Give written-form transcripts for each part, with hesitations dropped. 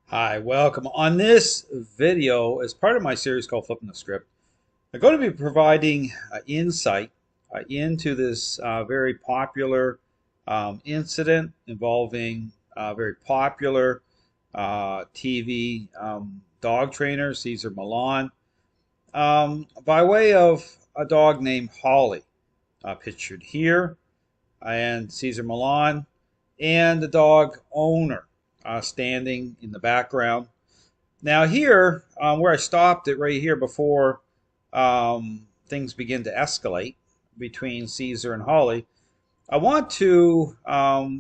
Hi, welcome. On this video, as part of my series called Flipping the Script, I'm going to be providing insight into this very popular incident involving very popular TV dog trainer, Cesar Millan, by way of a dog named Holly, pictured here, and Cesar Millan, and the dog owner standing in the background. Now here, where I stopped it right here before things begin to escalate between Caesar and Holly, I want to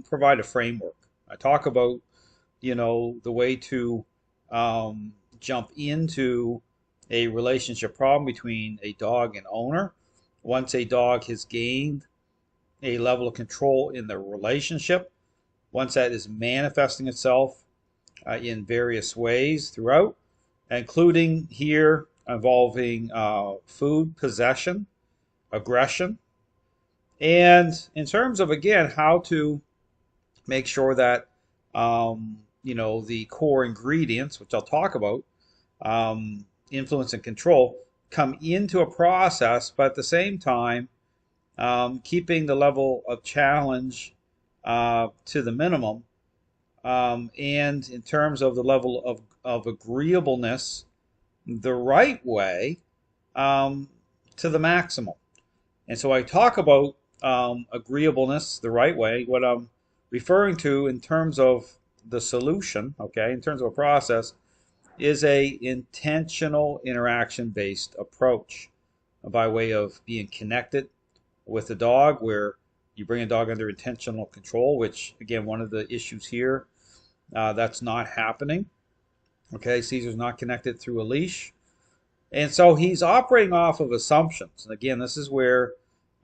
provide a framework. I talk about, the way to jump into a relationship problem between a dog and owner. Once a dog has gained a level of control in the relationship, once that is manifesting itself in various ways throughout, including here involving food possession, aggression, and in terms of, again, how to make sure that the core ingredients, which I'll talk about, influence and control, come into a process, but at the same time keeping the level of challenge to the minimum, and in terms of the level of agreeableness, the right way, to the maximal. And so I talk about agreeableness the right way. What I'm referring to in terms of the solution, okay, in terms of a process, is a intentional interaction based approach by way of being connected with the dog, where you bring a dog under intentional control, which, again, one of the issues here, that's not happening. Okay, Caesar's not connected through a leash. And so he's operating off of assumptions. And again, this is where,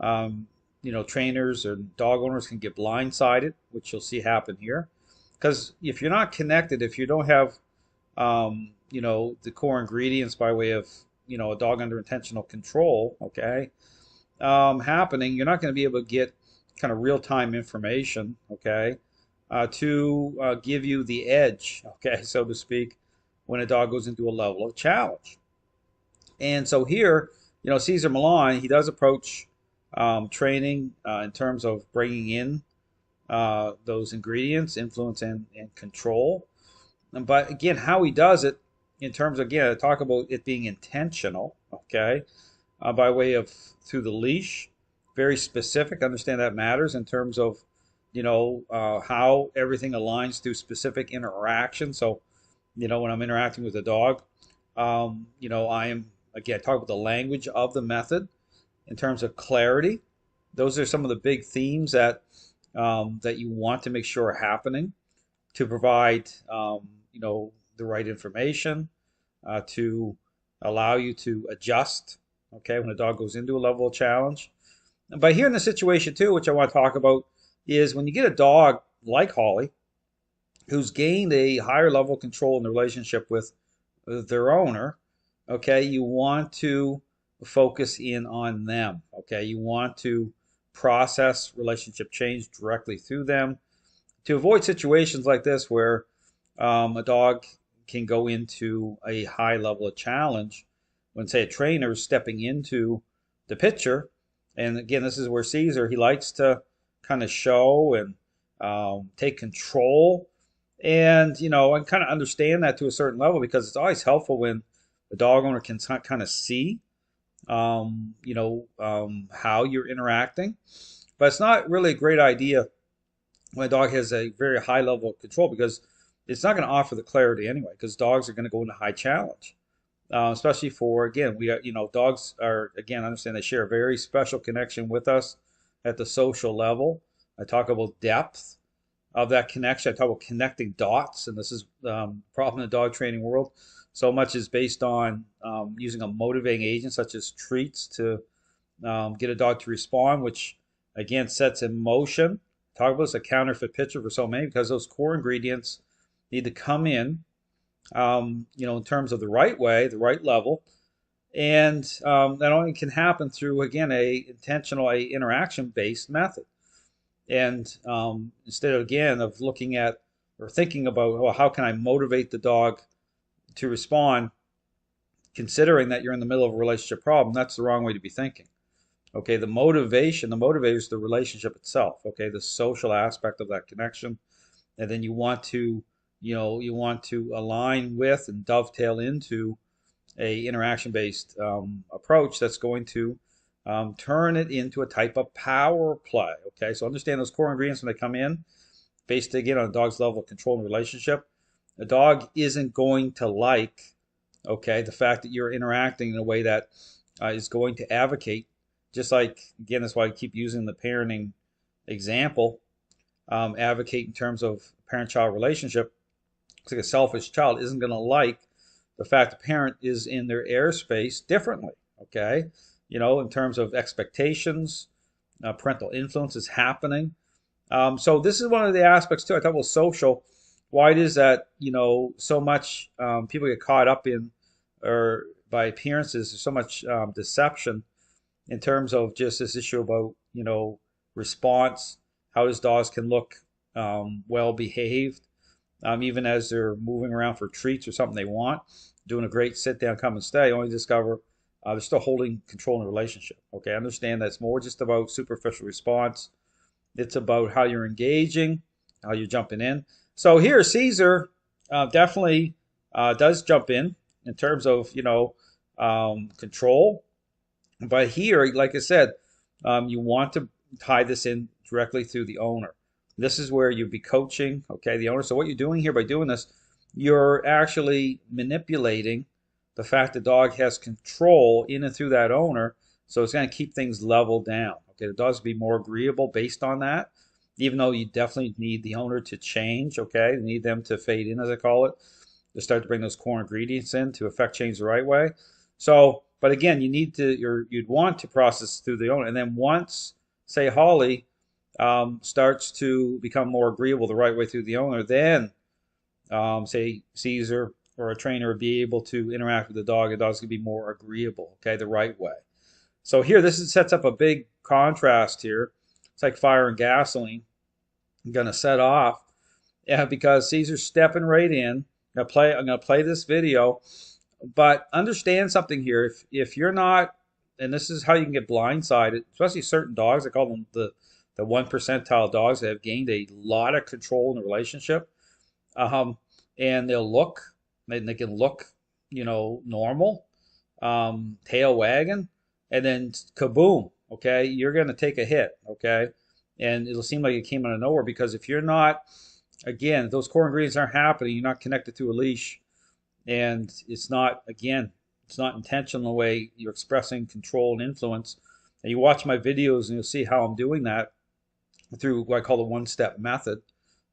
trainers and dog owners can get blindsided, which you'll see happen here. Because if you're not connected, if you don't have, the core ingredients by way of, a dog under intentional control, okay, happening, you're not going to be able to get kind of real-time information, okay, to give you the edge, okay, so to speak, when a dog goes into a level of challenge. And so here, Cesar Millan, he does approach training in terms of bringing in those ingredients, influence and control. But again, how he does it in terms of, again, I talk about it being intentional, okay, by way of through the leash, very specific. Understand that matters in terms of, how everything aligns through specific interaction. So, when I'm interacting with a dog, I am, again, talk about the language of the method in terms of clarity. Those are some of the big themes that you want to make sure are happening to provide, the right information to allow you to adjust, okay, when a dog goes into a level of challenge. But here in the situation too, which I want to talk about, is when you get a dog like Holly, who's gained a higher level of control in the relationship with their owner, okay, you want to focus in on them, okay? You want to process relationship change directly through them to avoid situations like this where a dog can go into a high level of challenge when, say, a trainer is stepping into the picture. And again, this is where Caesar, he likes to kind of show and take control. And, I kind of understand that to a certain level, because it's always helpful when the dog owner can kind of see, how you're interacting. But it's not really a great idea when a dog has a very high level of control, because it's not going to offer the clarity anyway, because dogs are going to go into high challenge. Especially for, again, we are, dogs are, again, understand they share a very special connection with us at the social level. I talk about depth of that connection. I talk about connecting dots, and this is problem in the dog training world. So much is based on using a motivating agent such as treats to get a dog to respond, which again sets in motion. Talk about this, a counterfeit picture for so many, because those core ingredients need to come in, in terms of the right way, the right level. And that only can happen through, again, a intentional, a interaction based method. And instead of, again, of looking at or thinking about, well, how can I motivate the dog to respond, considering that you're in the middle of a relationship problem, that's the wrong way to be thinking. Okay, the motivator is the relationship itself. Okay, the social aspect of that connection, and then you want to, you want to align with and dovetail into a interaction-based approach that's going to turn it into a type of power play. Okay, so understand those core ingredients when they come in, based again on a dog's level of control and relationship. A dog isn't going to like, okay, the fact that you're interacting in a way that is going to advocate, just like, again, that's why I keep using the parenting example, advocate in terms of parent-child relationship. It's like a selfish child isn't going to like the fact the parent is in their airspace differently, okay? In terms of expectations, parental influence is happening. So this is one of the aspects too. I talk about social, why it is that, so much people get caught up in, or by appearances, there's so much deception in terms of just this issue about, response, how his dogs can look well behaved, even as they're moving around for treats or something they want, doing a great sit down, come and stay, only discover they're still holding control in the relationship. Okay, understand that it's more just about superficial response. It's about how you're engaging, how you're jumping in. So here, Cesar definitely does jump in terms of, control. But here, like I said, you want to tie this in directly through the owner. This is where you'd be coaching, okay, the owner. So what you're doing here by doing this, you're actually manipulating the fact the dog has control in and through that owner. So it's going to keep things leveled down. Okay, the dogs be more agreeable based on that, even though you definitely need the owner to change. Okay, you need them to fade in, as I call it, to start to bring those core ingredients in to affect change the right way. So, but again, you'd want to process through the owner, and then once, say, Holly starts to become more agreeable the right way through the owner, then say Cesar or a trainer would be able to interact with the dog. The dog's gonna be more agreeable, okay, the right way. So here, sets up a big contrast here. It's like fire and gasoline. I'm gonna set off, yeah, because Caesar's stepping right in. I'm gonna play this video, but understand something here. If you're not, and this is how you can get blindsided, especially certain dogs. I call them the 1% dogs that have gained a lot of control in the relationship, and they can look, normal, tail wagging, and then kaboom, okay, you're going to take a hit, okay, and it'll seem like it came out of nowhere, because if you're not, again, those core ingredients aren't happening, you're not connected to a leash, and it's not intentional the way you're expressing control and influence. And you watch my videos and you'll see how I'm doing that through what I call the one-step method.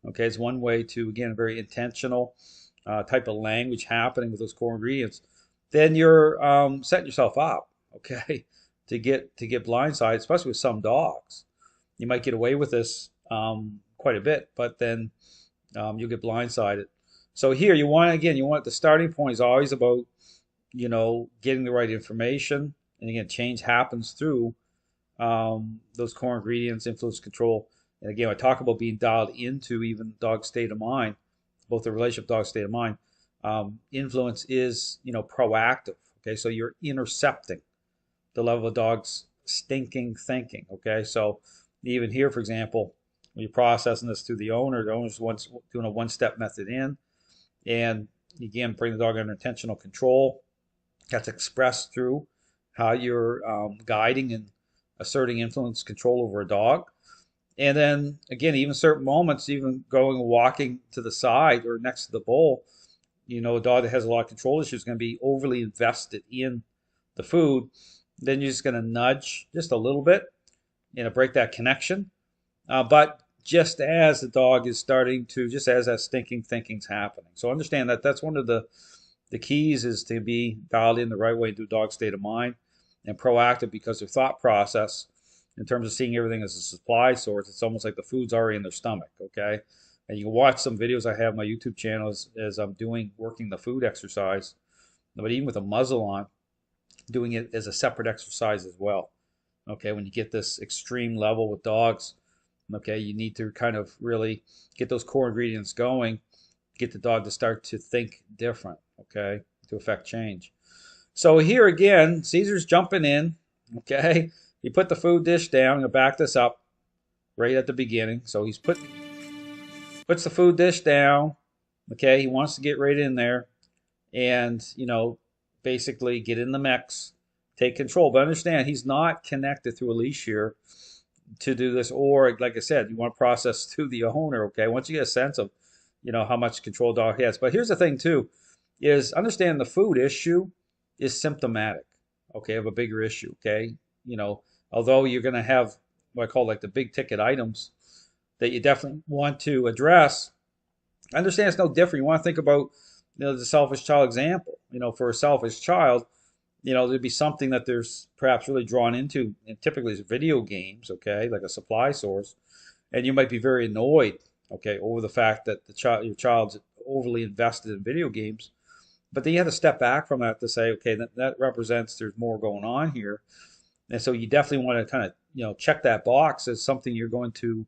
Okay, it's one way to, again, very intentional type of language happening with those core ingredients. Then you're setting yourself up, okay, to get blindsided, especially with some dogs. You might get away with this quite a bit, but then you'll get blindsided. So here, you want the starting point is always about, getting the right information. And again, change happens through those core ingredients, influence, control. And again, I talk about being dialed into even dog state of mind, both the relationship, dog state of mind. Influence is, proactive. Okay, so you're intercepting the level of dog's stinking thinking. Okay, so even here, for example, when you're processing this through the owner's doing a one-step method in, and again, bring the dog under intentional control. That's expressed through how you're guiding and asserting influence, control over a dog. And then again, even certain moments, even going and walking to the side or next to the bowl, a dog that has a lot of control issues is going to be overly invested in the food. Then you're just going to nudge just a little bit, break that connection. But just as the dog is starting to, just as that stinking thinking's happening. So understand that that's one of the keys, is to be dialed in the right way into a dog state of mind, and proactive, because their thought process in terms of seeing everything as a supply source, it's almost like the food's already in their stomach, okay? And you can watch some videos I have on my YouTube channel as I'm working the food exercise, but even with a muzzle on, doing it as a separate exercise as well. Okay, when you get this extreme level with dogs, Okay, you need to kind of really get those core ingredients going, get the dog to start to think different, okay, to affect change. So here again, Cesar's jumping in, okay. He put the food dish down. I'm going to back this up right at the beginning. So he's puts the food dish down, okay. He wants to get right in there and, basically get in the mix, take control. But understand, he's not connected through a leash here to do this, or like I said, you want to process through the owner. Okay, once you get a sense of how much control dog has. But here's the thing too, is understand the food issue is symptomatic, okay, of a bigger issue. Okay, although you're going to have what I call like the big ticket items that you definitely want to address, understand it's no different. You want to think about the selfish child example. For a selfish child, there'd be something that there's perhaps really drawn into, and typically it's video games, okay, like a supply source, and you might be very annoyed, okay, over the fact that your child's overly invested in video games, but then you have to step back from that to say, okay, that represents there's more going on here, and so you definitely want to kind of check that box as something you're going to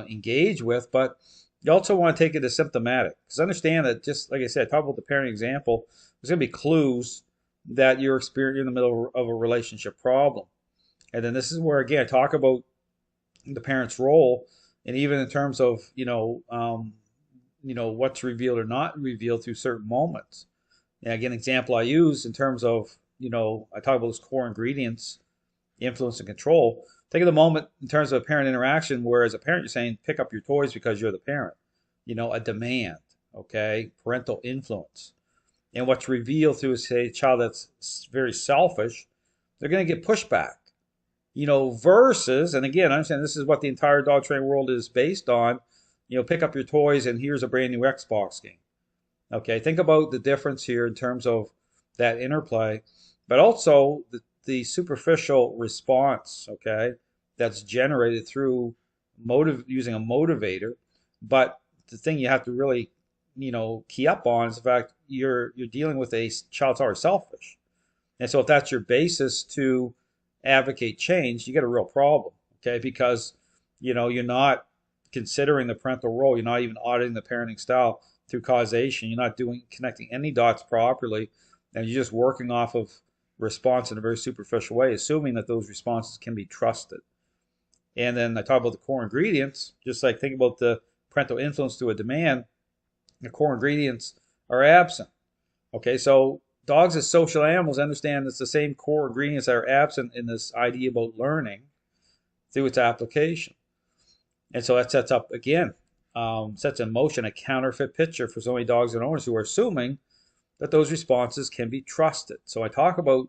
engage with, but you also want to take it as symptomatic, because understand that, just like I said, talk about the parenting example, there's going to be clues that you're experiencing in the middle of a relationship problem. And then this is where, again, I talk about the parent's role, and even in terms of, what's revealed or not revealed through certain moments. And again, example I use in terms of, I talk about those core ingredients, influence and control. Think of the moment in terms of a parent interaction where as a parent you're saying, pick up your toys because you're the parent. A demand, okay, parental influence. And what's revealed through, say, a child that's very selfish, they're going to get pushback. Versus, and again, I understand this is what the entire dog training world is based on, pick up your toys and here's a brand new Xbox game. Okay, think about the difference here in terms of that interplay, but also the superficial response, okay, that's generated through using a motivator. But the thing you have to really key up on is the fact you're dealing with a child that's already selfish, and so if that's your basis to advocate change, you get a real problem, okay? Because you're not considering the parental role, you're not even auditing the parenting style through causation, you're not connecting any dots properly, and you're just working off of response in a very superficial way, assuming that those responses can be trusted. And then I talk about the core ingredients, just like think about the parental influence to a demand. The core ingredients are absent. Okay, so dogs as social animals, understand it's the same core ingredients that are absent in this idea about learning through its application. And so that sets up, again, sets in motion a counterfeit picture for so many dogs and owners who are assuming that those responses can be trusted. So I talk about,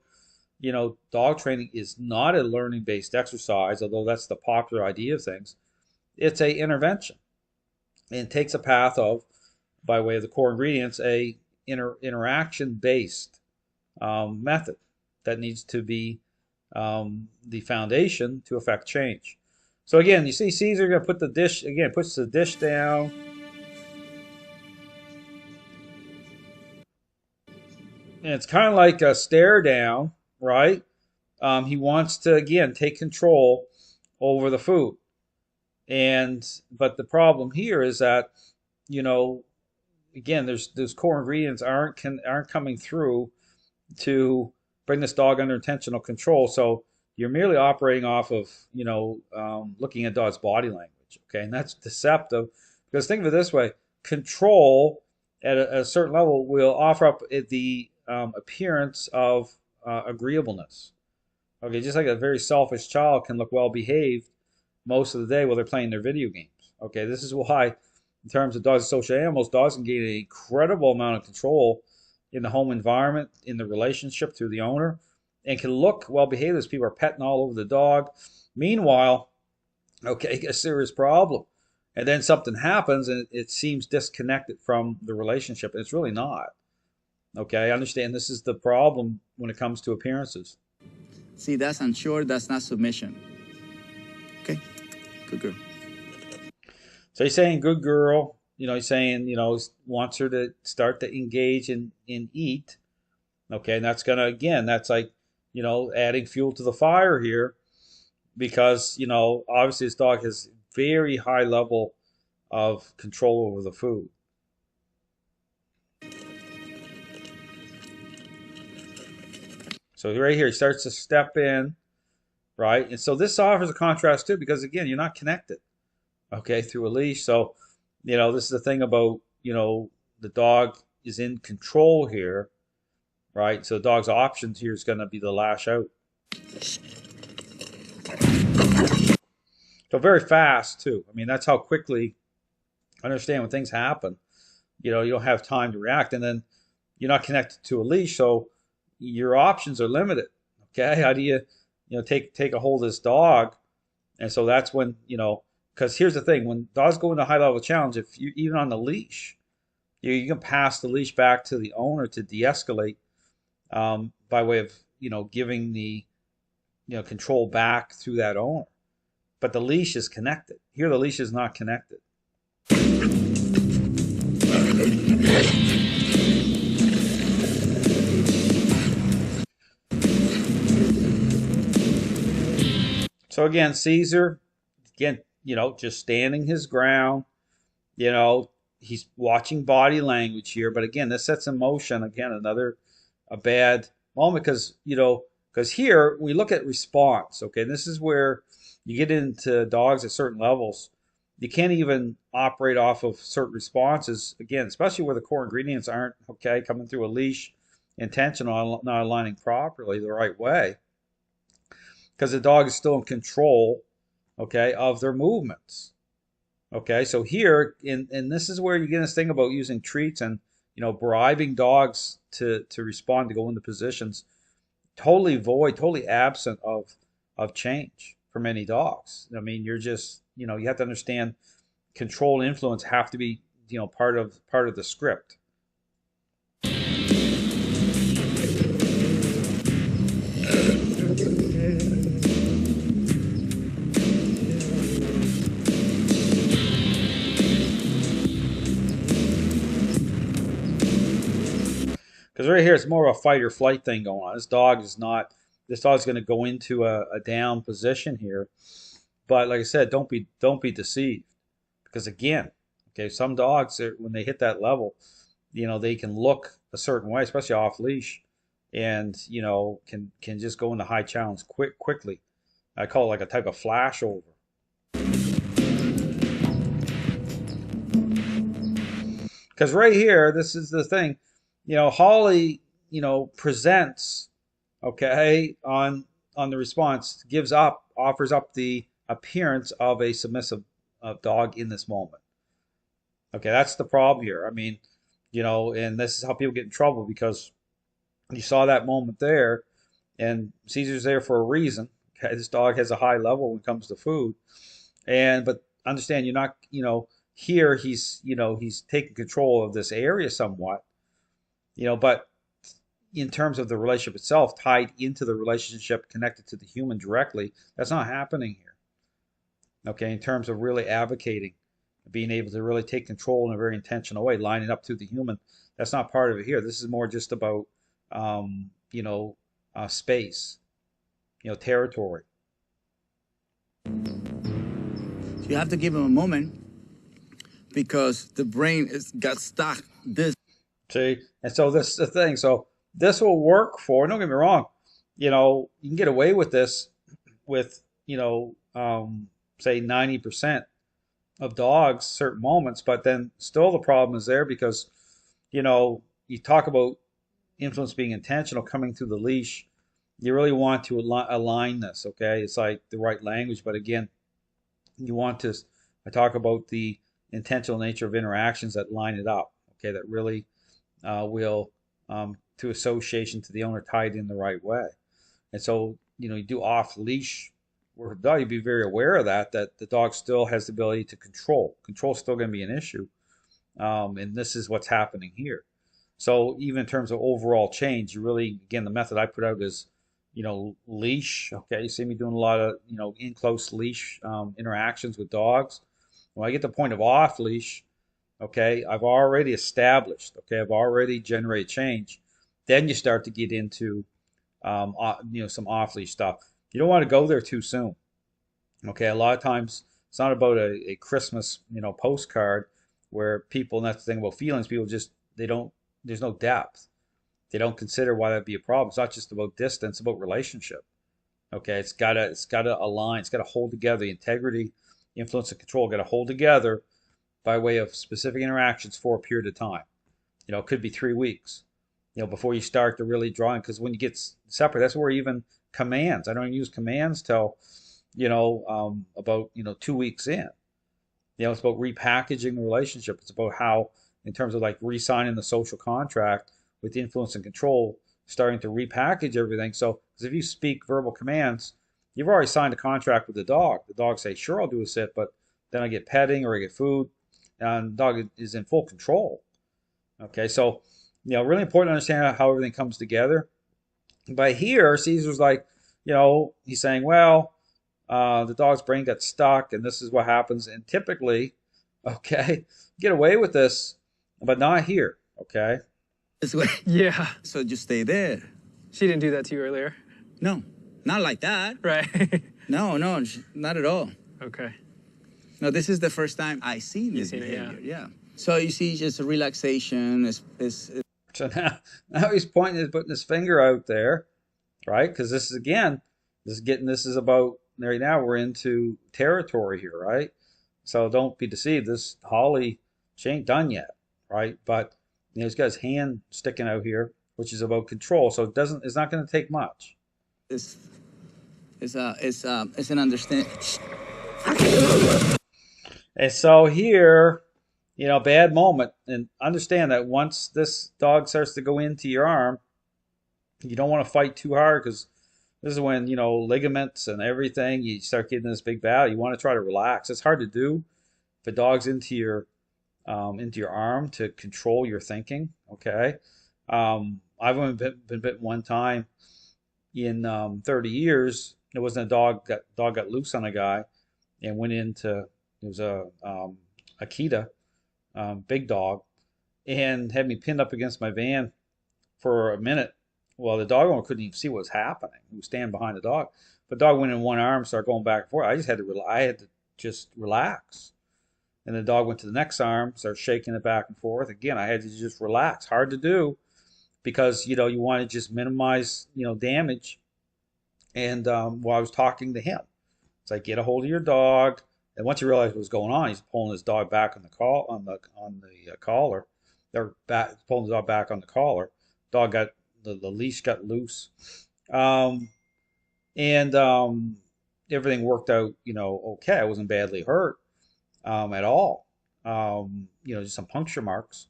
dog training is not a learning-based exercise, although that's the popular idea of things. It's a intervention. And it takes a path of, by way of the core ingredients, a interaction-based method that needs to be the foundation to affect change. So again, you see Cesar going to put the dish, again, puts the dish down. And it's kind of like a stare down, right? He wants to, again, take control over the food. But the problem here is that, again, those core ingredients aren't coming through to bring this dog under intentional control. So you're merely operating off of looking at dog's body language, okay, and that's deceptive, because think of it this way: control at a certain level will offer up the appearance of agreeableness. Okay, just like a very selfish child can look well behaved most of the day while they're playing their video games. Okay, this is why, in terms of dogs and social animals, dogs can gain an incredible amount of control in the home environment, in the relationship through the owner, and can look well behaved as people are petting all over the dog. Meanwhile, okay, a serious problem. And then something happens and it seems disconnected from the relationship. It's really not. Okay, I understand this is the problem when it comes to appearances. See, that's unsure, that's not submission. Okay, good girl. So he's saying good girl. He's saying, wants her to start to engage and eat. Okay, and that's gonna, again, that's like, adding fuel to the fire here, because, obviously this dog has very high level of control over the food. So right here, he starts to step in, right? And so this offers a contrast too, because again, you're not connected, okay, through a leash. So, this is the thing about, the dog is in control here, right? So the dog's options here is going to be the lash out. So very fast too. I mean, that's how quickly, understand when things happen, you don't have time to react, and then you're not connected to a leash, so your options are limited. Okay, how do take a hold of this dog? And so that's when, because here's the thing: when dogs go into high level challenge, if you even on the leash, you can pass the leash back to the owner to de-escalate, by way of giving the control back through that owner. But the leash is connected. Here, the leash is not connected. So again, Cesar, just standing his ground. He's watching body language here, but again, this sets in motion again a bad moment, because here we look at response. Okay, this is where you get into dogs at certain levels. You can't even operate off of certain responses again, especially where the core ingredients aren't coming through a leash, intentional, not aligning properly the right way, because the dog is still in control, of their movements. Okay, so here, and this is where you get this thing about using treats and bribing dogs to respond, to go into positions, totally void, totally absent of change for many dogs. I mean, you're just you have to understand control and influence have to be part of the script. Because right here, it's more of a fight or flight thing going on. This dog's going to go into a down position here. But like I said, don't be deceived. Because again, some dogs, when they hit that level, they can look a certain way, especially off leash, and can just go into high challenge quickly. I call it like a type of flashover. Because right here, this is the thing. Holly, presents, on the response, offers up the appearance of a submissive dog in this moment. Okay, that's the problem here. I mean, and this is how people get in trouble, because you saw that moment there, and Cesar's there for a reason. Okay, this dog has a high level when it comes to food, but understand, you're not, here he's taking control of this area somewhat. But in terms of the relationship itself, tied into the relationship, connected to the human directly, that's not happening here. Okay, in terms of really advocating, being able to really take control in a very intentional way, lining up to the human, that's not part of it here. This is more just about, space, territory. You have to give him a moment, because the brain got stuck. See, and so this is the thing. So this will work for. Don't get me wrong. You can get away with this with say 90% of dogs certain moments, but then still the problem is there, because you talk about influence being intentional coming through the leash. You really want to align this. Okay, it's like the right language, but again, you want to. I talk about the intentional nature of interactions that line it up. Okay, that really will, to association to the owner, tied in the right way. And so, you do off leash work with the dog, you'd be very aware of that the dog still has the ability to control. Control is still going to be an issue. And this is what's happening here. So even in terms of overall change, you really, again, the method I put out is, leash. Okay, you see me doing a lot of, in close leash interactions with dogs. When I get to the point of off leash, okay, I've already established, I've already generated change. Then you start to get into, some off leash stuff. You don't want to go there too soon. Okay, a lot of times It's not about a Christmas, postcard where people, and that's the thing about feelings, people just, they don't, there's no depth. They don't consider why that'd be a problem. It's not just about distance, it's about relationship. Okay, it's gotta align, it's gotta hold together. The integrity, influence, and control gotta hold together by way of specific interactions for a period of time. It could be 3 weeks, before you start to really draw in. Because when you get separate, that's where even commands. I don't even use commands till, about 2 weeks in. It's about repackaging the relationship. It's about how, in terms of like re-signing the social contract with influence and control, starting to repackage everything. So, because if you speak verbal commands, you've already signed a contract with the dog. The dog says, "Sure, I'll do a sit," but then I get petting or I get food, and the dog is in full control. Okay, so really important to understand how everything comes together. But here, Caesar's like, he's saying, well, the dog's brain got stuck, and this is what happens. And typically, okay, get away with this, but not here. Okay. This way. Yeah. So just stay there. She didn't do that to you earlier? No, not like that. Right. No, not at all. Okay. No, this is the first time I seen this behavior. Yeah. So you see, just a relaxation. So now he's putting his finger out there, right? Because this is about, right now we're into territory here, right? So don't be deceived. This Holly, she ain't done yet, right? But he's got his hand sticking out here, which is about control. So it's not going to take much. It's an understanding. And so here, bad moment. And understand that once this dog starts to go into your arm, you don't want to fight too hard, because this is when, ligaments and everything, you start getting this big battle. You want to try to relax. It's hard to do if a dog's into your arm to control your thinking. Okay. I've only been bitten one time in 30 years. It wasn't a dog. Dog got loose on a guy and went into, it was a Akita, big dog, and had me pinned up against my van for a minute. Well, the dog owner couldn't even see what was happening. He was standing behind the dog. But the dog went in one arm, started going back and forth. I had to just relax. And the dog went to the next arm, started shaking it back and forth. Again, I had to just relax. Hard to do, because you want to just minimize damage. And while I was talking to him, it's like, get a hold of your dog. And once he realized what was going on, he's pulling his dog back on the collar. They're pulling the dog back on the collar. Dog got the leash got loose, and everything worked out. Okay. I wasn't badly hurt at all. Just some puncture marks.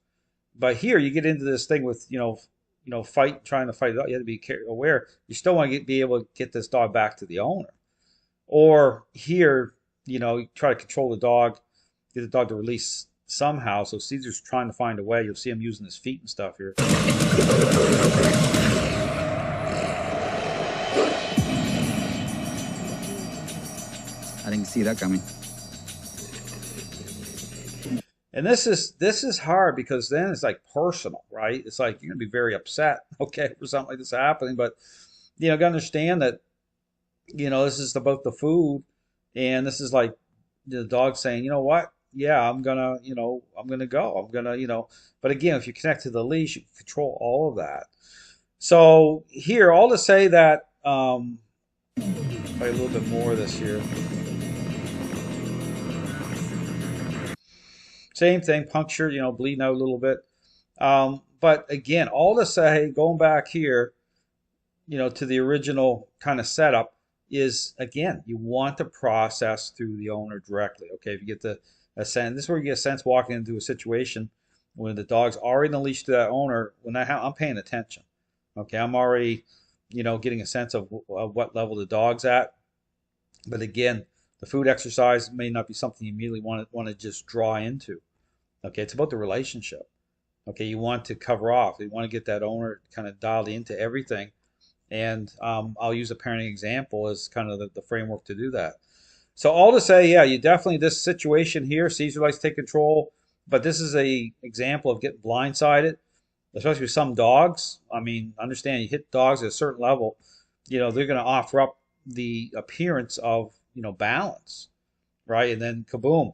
But here you get into this thing with trying to fight it out. You have to be aware. You still want to be able to get this dog back to the owner. Or here, you try to control the dog, get the dog to release somehow. So Caesar's trying to find a way. You'll see him using his feet and stuff here. I didn't see that coming. And this is hard, because then it's like personal, right? It's like you're gonna be very upset, okay, for something like this happening. But you gotta understand that this is about the food, and this is like the dog saying, you know what? Yeah, I'm gonna go. I'm gonna. But again, if you connect to the leash, you can control all of that. So here, all to say that play a little bit more of this here. Same thing, puncture, bleeding out a little bit. But again, all to say, going back here, to the original kind of setup, is, again, you want to process through the owner directly. Okay, if you get a sense, this is where you get a sense walking into a situation when the dog's already in the leash to that owner. When I'm paying attention. Okay, I'm already, getting a sense of what level the dog's at. But again, the food exercise may not be something you immediately want to just draw into. Okay, it's about the relationship. Okay, you want to cover off. You want to get that owner kind of dialed into everything. And I'll use a parenting example as kind of the framework to do that. So all to say, yeah, you definitely, this situation here, Caesar likes to take control, but this is a example of getting blindsided, especially with some dogs. I mean, understand, you hit dogs at a certain level, they're going to offer up the appearance of, balance. right? And then kaboom.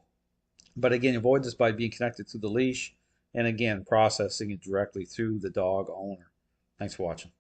But again, avoid this by being connected to the leash and again, processing it directly through the dog owner. Thanks for watching.